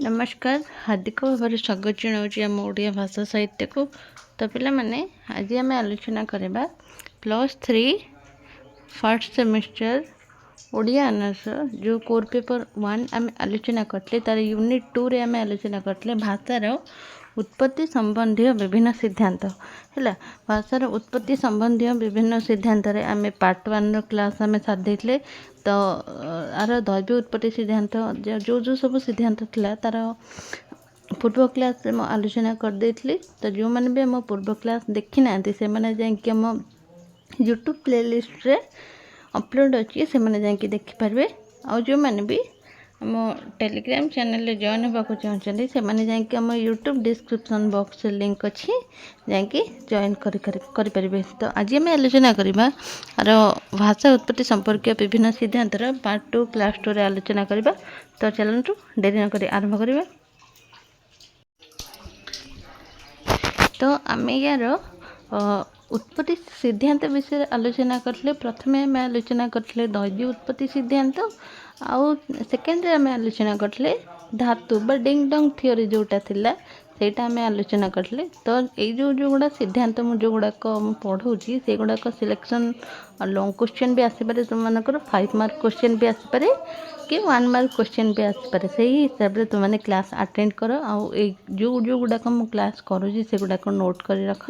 नमस्कार हार्दिक भाव स्वागत जनाऊँ आम ओडिया भाषा साहित्य को। तो पिला माने आज आम आलोचना करवा +3 फर्स्ट सेमिस्टर ओडिया ऑनर्स जो कोर पेपर 1 आम आलोचना करते तार यूनिट 2 रे आम आलोचना करते भाषार उत्पत्ति संबंधी विभिन्न सिद्धांत है। भाषार उत्पत्ति संबंधी विभिन्न सिद्धांत आम पार्ट 1 क्लास आम सारी तो आर दैव उत्पत्ति सिद्धांत जो जो सब सिद्धांत थिला तार पूर्व क्लास आलोचना कर देथली। तो जो मैंने भी आम पूर्व क्लास देखी ना से मैंने जाकि आम यूट्यूब प्लेलिस्ट रे अपलोड अच्छी से मैंने जाकि देखिपारे। आ जो मैंने भी आम टेलीग्राम चैनल रे जॉइन होगा चाहते से मैंने जाकि आम यूट्यूब डिस्क्रिप्शन बॉक्स लिंक अच्छी जाकि जॉइन करें। तो आज आम आलोचना करवा आर भाषा उत्पत्ति संपर्क विभिन्न सिद्धांत पार्ट 2 क्लास 2 रे आलोचना करवा। तो चलतु देरी नक आरंभ करवा। तो आम यार उत्पत्ति सिद्धांत विषय आलोचना करले। प्रथम आम आलोचना करले दैव उत्पत्ति सिद्धांत आउ सेकेंड आम आलोचना करले धातु बा डिंग डंग थ्योरी जोटा थिला सेटा आम आलोचना करले। तो ये जो गुड़ा सिद्धांत मुझे जो गुड़ाक पढ़ाऊँगी से गुड़ाक सिलेक्शन लॉन्ग क्वेश्चन भी आसपे तुम मानकर 5 मार्क क्वेश्चन भी आसपे कि 1 मार्क क्वेश्चन भी आसपे से ही हिसाब से तुमने क्लास अटेंड कर आउ जो गुड़ाक मु क्लास करुँगी से गुड़ाक नोट कर रख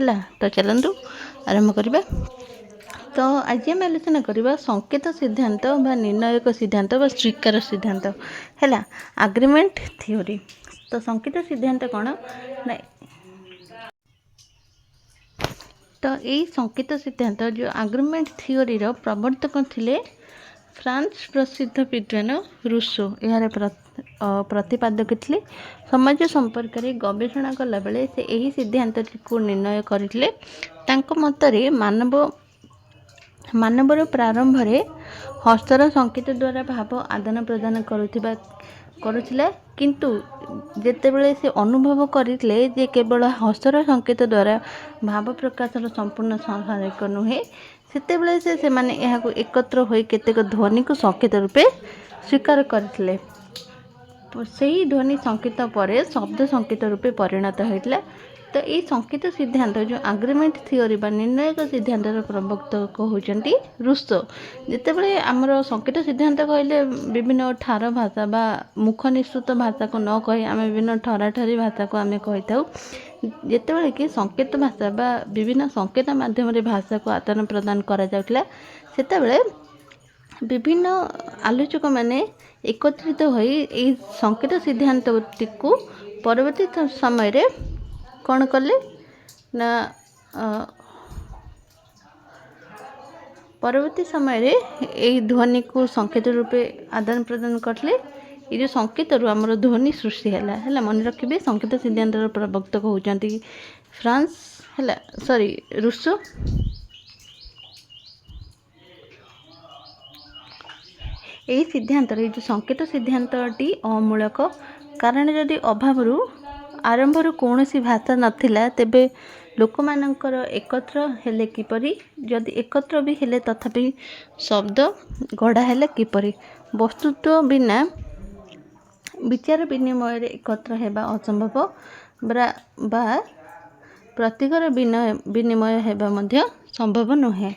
है। तो चलतु आरंभ करवा। तो आज आम आलोचना करवा संकेत सिद्धांत बा निर्णायक सिद्धांत बा स्वीकार सिद्धांत है एग्रीमेंट थ्योरी। तो संकेत सिद्धांत कौन ना तो यही संकेत सिद्धांत जो एग्रीमेंट थ्योरी रो प्रवर्तक थिले फ्रांस प्रसिद्ध विद्वान रूसो यार प्रतिपादक थे। समाज संपर्क में गवेषणा कला बेले से यही सिद्धांत को निर्णय करते मतरे मानवर प्रारंभ में हस्तर संकेत द्वारा भाव आदान प्रदान करुला किंतु जेतेबेले से अनुभव करते जे केवल हस्तर संकेत द्वारा भाव प्रकाशर संपूर्ण सहायक नुहे सेतेबेले से माने यहां एकत्र होई केतेक ध्वनि को संकेत रूपे स्वीकार करथिले। सही ध्वनि संकेत पर शब्द संकेत रूपे परिणत होता। तो ये संकेत सिद्धांत जो एग्रीमेंट थ्योरी बा निर्णायक सिद्धांत प्रवर्तक होती रूसो। जितेबाला आमर संकेत सिद्धांत कहले विभिन्न ठार भाषा बा मुख निश्रुत भाषा को न कही आम विभिन्न ठराठरी भाषा को आम कही था। जितेबाला कि संकेत भाषा बा विभिन्न संकेत माध्यम भाषा को आदान प्रदान करा जाउतला सेतेबेले विभिन्न आलोचक माने एकत्रित होई संकेत सिद्धांत को परवर्ती समय रे कौन कले ना परवर्ती समय रे यही ध्वनि को संकेत रूपे आदान प्रदान करले। ये जो संकेत रू आमर ध्वनि सृष्टि है मन रखिए संकेत सिद्धांत प्रवर्तक होती फ्रांस है सॉरी रूसो। यही सिद्धांत जो संकेत सिद्धांतटी अमूलक कारण जदि अभाव आरंभ कौन सी भाषा नथिला तेबे लोक मानकर एकत्र हेले किपरि जदि एकत्र भी हेले तथापि शब्द गढ़ा हेले किपरि वस्तुत्व बिना विचार विनिमय एकत्र हेबा असंभव बा प्रतीकर विनिमय हेबा मध्य संभव नुहे।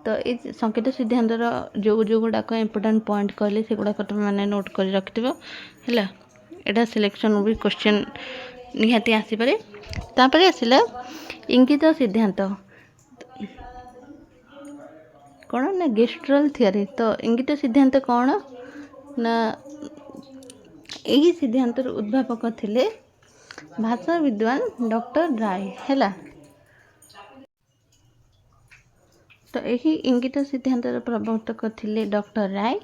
तो ये संकेत सिद्धांतर जो जो गुड़ाक इम्पोर्टाट पॉइंट कहले से गुड़ाक तुम मैंने नोट कर रखिथो है। एटा सिलेक्शन भी क्वेश्चन निहाती आसीपे। तापर आसला इंगित सिद्धांत कौन ना गेस्ट्रल थियरी। तो इंगित सिद्धांत कौन ना यही सिद्धांत उद्भावक थिले भाषा विद्वान डॉक्टर राय है। तो यही इंगित सिद्धांत प्रवर्तक थिले डॉक्टर राय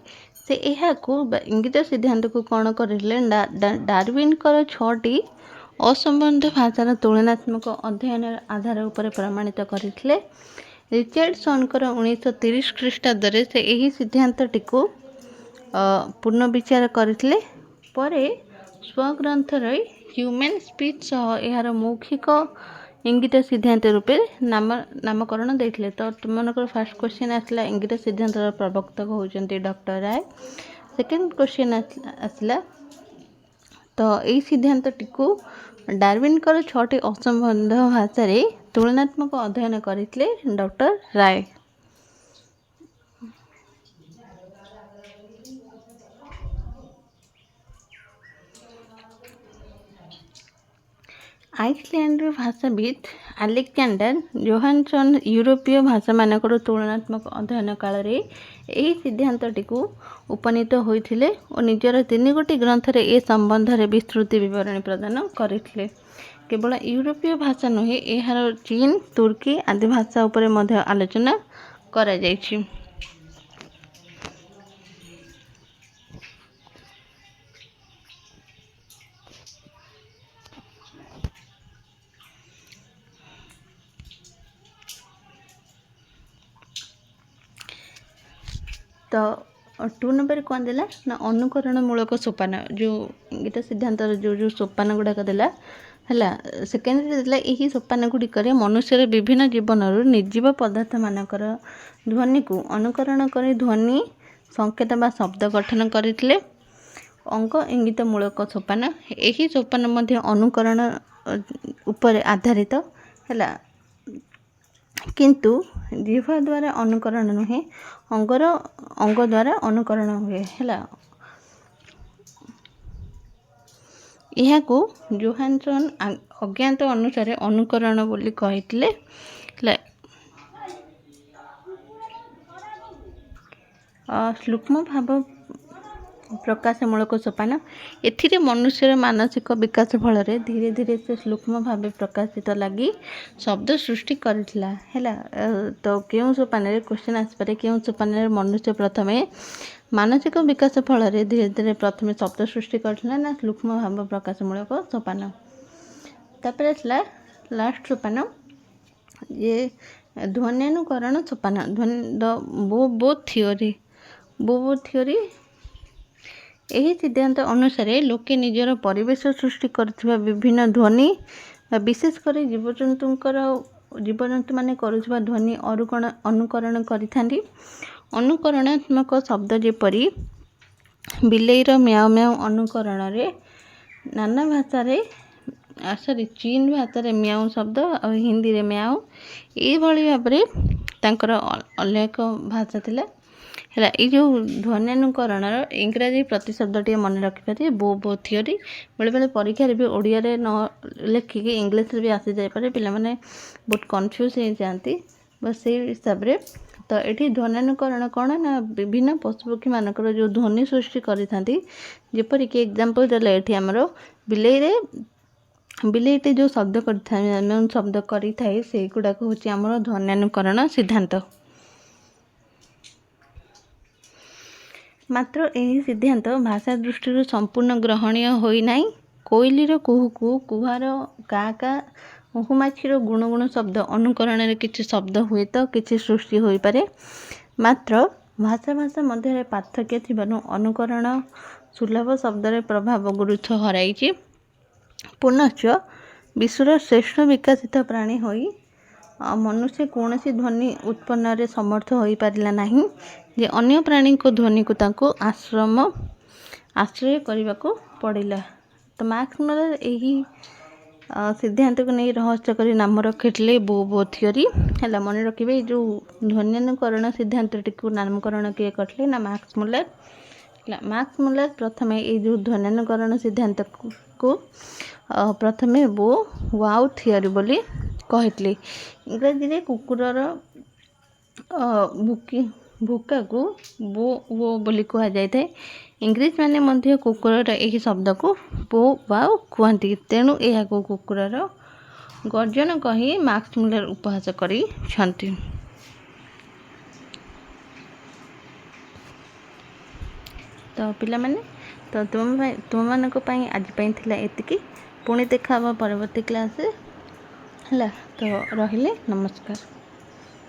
से इंगित सिद्धांत को कौन करले डार्विन कर 6टी असंबद्ध भाषार तुलनात्मक अध्ययन आधार उपर प्रमाणित करथिले। रिचर्डसन 1930 ख्रीष्टाब्द से यही सिद्धांतटी को पूर्ण विचार करथिले परे स्वग्रंथर ह्यूमन स्पीच यार मौखिक इंगित सिद्धांत रूपे नामकरण देथिले। तो तुमनकर फर्स्ट क्वेश्चन आसला इंगित सिद्धांत प्रवर्तक होचंती डॉक्टर राय। सेकेंड क्वेश्चन आसला तो यही सिद्धांतटी डार्विनकर 6टी असंबद्ध भाषा रे तुलनात्मक अध्ययन करते डॉक्टर राय। आइसलैंड भाषाविद आलेक्जेंडर जोहानसन यूरोपीय भाषा मानकर तुलनात्मक अध्ययन काल रे यही सिद्धांतटी उपनीत होते और निजर 3 गोटी ग्रंथ रे ए संबंध रे विस्तृत विवरणी प्रदान करते। केवल यूरोपीय भाषा नुहे यार चीन तुर्की आदि भाषा उपरे मध्य आलोचना करा जायछि। तो 2 नंबर कौन देला ना अनुकरण मूलक सोपान जो गीता सिद्धांत जो सोपान गुड़ाक देला है। सेकेंड देला यही सोपान गुड़िक मनुष्य विभिन्न जीवन निर्जीव पदार्थ मानकर ध्वनि को अनुकरण कर ध्वनि संकेत बा शब्द गठन करते। अंक इंगित मूलक सोपान यही सोपान मध्य अनुकरण उपर आधारित है किंतु जिह्वा द्वारा अनुकरण नुहे अंग द्वारा अनुकरण हुए है। यह जोहानसन अज्ञात अनुसार अनुकरण बोली कहते। सूक्ष्म भाव प्रकाशमूलक सोपान एथिरे मनुष्यर मानसिक विकास फल धीरे धीरे से सूक्ष्म भाव प्रकाशित लगी शब्द सृष्टि करथिला हैला। तो क्यों सोपान रे क्वेश्चन आसपारे क्यों सोपान रे मनुष्य प्रथमे मानसिक विकास फल धीरे धीरे प्रथमे शब्द सृष्टि करथिला ना सूक्ष्म भाव प्रकाशमूलक सोपान। तापर आसला लास्ट सोपान ये ध्वन्यानुकरण सोपान बो थियोरी यही सिद्धांत अनुसार लोके निजर परिवेश सृष्टि करथिबा विभिन्न ध्वनि विशेषकर जीवजंतु माने करुवा ध्वनि अनुकरण करिथांती। अनुकरणात्मक शब्द जेपरी बिलेईर म्याओ म्याओ अनुकरण रे नाना भाषा रे चीन भाषा रे म्याओ शब्द और हिंदी रे म्याओ ये भली भाबरे तांकर अनेक भाषा थिला है। ये जो ध्वन्यानुकरण इंग्राजी प्रतिशब्दटी मन रखिपारे बो थियोरी बेले बेले परीक्षा भी ओडिया रे न लिखिक इंग्लिश भी आसी जाय पारे पिला माने बहुत कन्फ्यूज हो जाती बस से हिसाब रे। तो ये ध्वन्यानुकरण कौन ना विभिन्न पशुपक्षी मानकर जो ध्वनि सृष्टि करिथांती जेपरिक एग्जांपल देला एठी हमरो बिलेईटे जो शब्द करथाय शब्द करिथाय से गुडाक होची हमरो ध्वन्यानुकरण सिद्धांत। मात्र यही सिद्धांत भाषा दृष्टि संपूर्ण ग्रहणीय होना। कोइलीर कुहू कुहार का महुमाछीर गुण गुण शब्द अनुकरण किसी शब्द हुए तो किसी सृष्टि हो पारे। मात्र भाषा भाषा मध्य पार्थक्य थिबारु अनुकरण सुलभ शब्द प्रभाव गुरुत्व हराई। पुनश्च विश्वर श्रेष्ठ विकसित प्राणी होई मनुष्य कौन सी ध्वनि उत्पन्न रे समर्थ हो पारिला नहीं जे अन्य प्राणी को ध्वनि को ताको आश्रय करने को पड़ेगा। तो मार्क्स मुलर यही सिद्धांत को नहीं रहस्य कर नाम रखिले बो थियोरी है। मन रखिए जो ध्वन्यानुकरण सिद्धांतटी को नामकरण किए करते ना मार्क्स मुलर प्रथमे ये जो ध्वन्यानुकरण सिद्धांत को प्रथमे वाउ थियोरी बोली कहते। इंग्राजी रे कुकुरर भूका को वो बोली कह जाए। इंग्लिश माने मध्य कुकुरर यही शब्द को बो वाउ कहती। तेणु यह कुकुरर गर्जन कही मार्क्स मुलर उपहास करी छंती। तो पिला माने तो तुम मानक पई आज पई थिला एतिकी पुणी देखा परवर्ती क्लास है। तो रहिले नमस्कार।